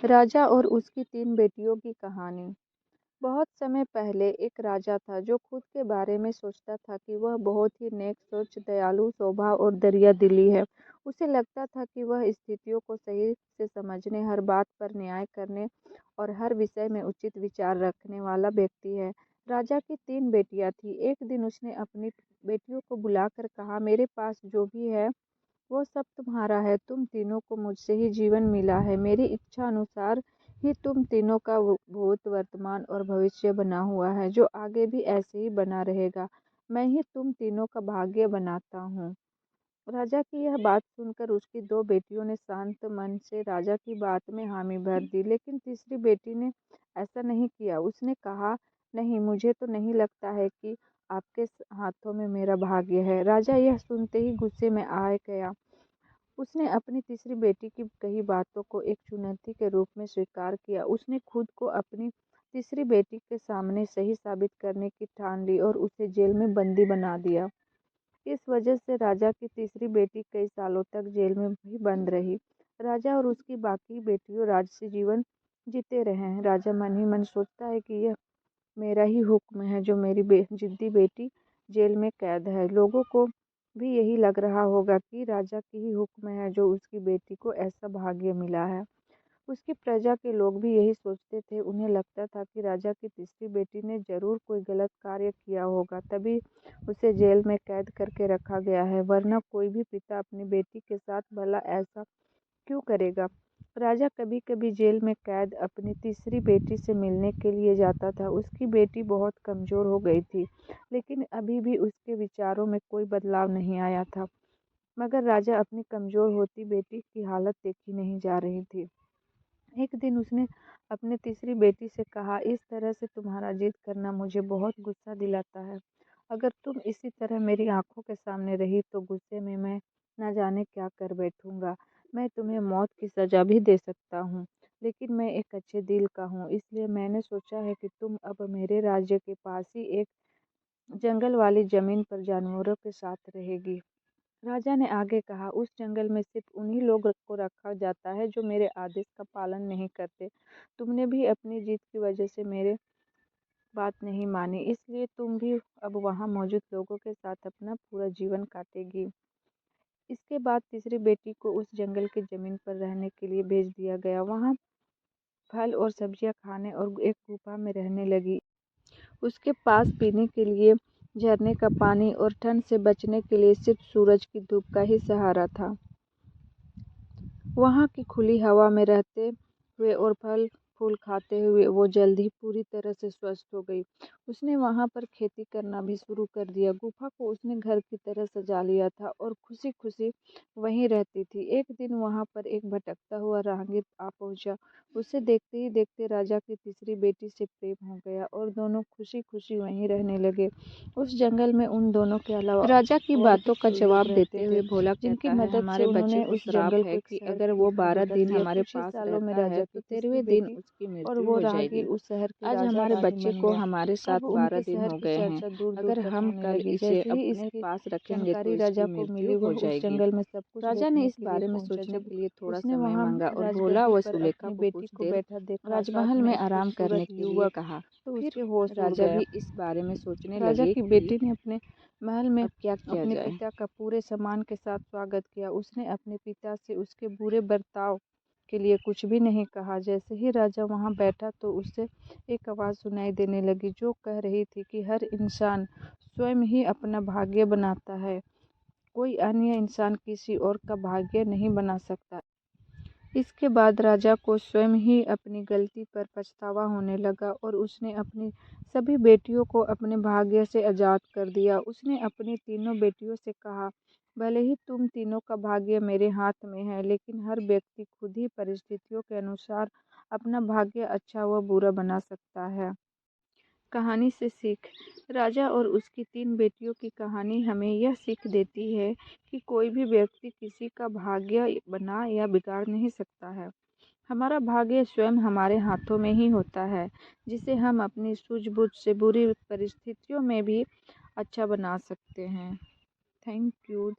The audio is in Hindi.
राजा और उसकी 3 बेटियों की कहानी। बहुत समय पहले एक राजा था जो खुद के बारे में सोचता था कि वह बहुत ही नेक सोच, दयालु स्वभाव और दरिया दिली है। उसे लगता था कि वह स्थितियों को सही से समझने, हर बात पर न्याय करने और हर विषय में उचित विचार रखने वाला व्यक्ति है। राजा की 3 बेटियां थीं। एक दिन उसने अपनी बेटियों को बुलाकर कहा, मेरे पास जो भी है वो सब तुम्हारा है। तुम तीनों को मुझसे ही जीवन मिला है। मेरी इच्छा अनुसार ही तुम तीनों का भूत, वर्तमान और भविष्य बना हुआ है, जो आगे भी ऐसे ही बना रहेगा। मैं ही तुम तीनों का भाग्य बनाता हूँ। राजा की यह बात सुनकर उसकी 2 बेटियों ने शांत मन से राजा की बात में हामी भर दी, लेकिन तीसरी बेटी ने ऐसा नहीं किया। उसने कहा, नहीं, मुझे तो नहीं लगता है कि आपके हाथों में मेरा भाग्य है। राजा यह सुनते ही गुस्से में आ गया। उसने अपनी तीसरी बेटी की कही बातों को एक चुनौती के रूप में स्वीकार किया। उसने खुद को अपनी तीसरी बेटी के सामने सही साबित करने की ठान ली और उसे जेल में बंदी बना दिया। इस वजह से राजा की तीसरी बेटी कई सालों तक जेल में भी बंद रही। राजा और उसकी बाकी बेटियों राजसी जीवन जीते रहे हैं। राजा मन ही मन सोचता है कि यह मेरा ही हुक्म है जो मेरी जिद्दी बेटी जेल में कैद है। लोगों को भी यही लग रहा होगा कि राजा की ही हुक्म है जो उसकी बेटी को ऐसा भाग्य मिला है। उसकी प्रजा के लोग भी यही सोचते थे। उन्हें लगता था कि राजा की तीसरी बेटी ने जरूर कोई गलत कार्य किया होगा, तभी उसे जेल में कैद करके रखा गया है, वरना कोई भी पिता अपनी बेटी के साथ भला ऐसा क्यों करेगा। राजा कभी कभी जेल में कैद अपनी तीसरी बेटी से मिलने के लिए जाता था। उसकी बेटी बहुत कमजोर हो गई थी, लेकिन अभी भी उसके विचारों में कोई बदलाव नहीं आया था। मगर राजा अपनी कमजोर होती बेटी की हालत देखी नहीं जा रही थी। एक दिन उसने अपनी तीसरी बेटी से कहा, इस तरह से तुम्हारा जिद करना मुझे बहुत गुस्सा दिलाता है। अगर तुम इसी तरह मेरी आंखों के सामने रही तो गुस्से में मैं न जाने क्या कर बैठूंगा। मैं तुम्हें मौत की सजा भी दे सकता हूँ, लेकिन मैं एक अच्छे दिल का हूँ, इसलिए मैंने सोचा है कि तुम अब मेरे राज्य के पास ही एक जंगल वाली जमीन पर जानवरों के साथ रहेगी। राजा ने आगे कहा, उस जंगल में सिर्फ उन्हीं लोगों को रखा जाता है जो मेरे आदेश का पालन नहीं करते। तुमने भी अपनी जीत की वजह से मेरे बात नहीं मानी, इसलिए तुम भी अब वहां मौजूद लोगों के साथ अपना पूरा जीवन काटेगी। इसके बाद तीसरी बेटी को उस जंगल की जमीन पर रहने के लिए भेज दिया गया। वहां फल और सब्जियां खाने और एक गुफा में रहने लगी। उसके पास पीने के लिए झरने का पानी और ठंड से बचने के लिए सिर्फ सूरज की धूप का ही सहारा था। वहाँ की खुली हवा में रहते हुए और फल फूल खाते हुए वो जल्द ही पूरी तरह से स्वस्थ हो गई। उसने वहाँ पर खेती करना भी शुरू कर दिया। गुफा को उसने घर की तरह सजा लिया था और खुशी खुशी वहीं रहती थी। एक दिन वहाँ पर एक भटकता हुआ राहगीर आ पहुँचा। उसे देखते ही देखते राजा की तीसरी बेटी से प्रेम हो गया और दोनों खुशी खुशी वहीं रहने लगे। उस जंगल में उन दोनों के अलावा राजा की बातों का जवाब देते हुए भोला जिनकी मदद से उन्होंने उस जंगल को कि अगर वो 12 दिन हमारे पास रहता है तो 13वें दिन उसकी मृत्यु हो जाएगी। उस शहर के आज हमारे बच्चे को हमारे साथ 12 दिन हो गए हैं। अगर हम कल इसे अपने पास रखेंगे तो इसकी मृत्यु हो जाएगी। राजा ने इस बारे में सोचने के लिए थोड़ा समय मांगा और भोला व सुलेखा को कुछ देर राजमहल में आराम करने के लिए कहा। फिर राजा भी इस बारे में सोचने राजा लगे की कि बेटी ने अपने महल में अब क्या किया अपने जाए। पिता का पूरे सम्मान के साथ स्वागत किया। उसने अपने पिता से उसके बुरे बर्ताव के लिए कुछ भी नहीं कहा। जैसे ही राजा वहां बैठा तो उसे एक आवाज़ सुनाई देने लगी जो कह रही थी कि हर इंसान स्वयं ही अपना भाग्य बनाता है, कोई अन्य इंसान किसी और का भाग्य नहीं बना सकता। इसके बाद राजा को स्वयं ही अपनी गलती पर पछतावा होने लगा और उसने अपनी सभी बेटियों को अपने भाग्य से आज़ाद कर दिया। उसने अपनी तीनों बेटियों से कहा, भले ही तुम तीनों का भाग्य मेरे हाथ में है, लेकिन हर व्यक्ति खुद ही परिस्थितियों के अनुसार अपना भाग्य अच्छा व बुरा बना सकता है। कहानी से सीख। राजा और उसकी 3 बेटियों की कहानी हमें यह सीख देती है कि कोई भी व्यक्ति किसी का भाग्य बना या बिगाड़ नहीं सकता है। हमारा भाग्य स्वयं हमारे हाथों में ही होता है, जिसे हम अपनी सूझबूझ से बुरी परिस्थितियों में भी अच्छा बना सकते हैं। Thank you.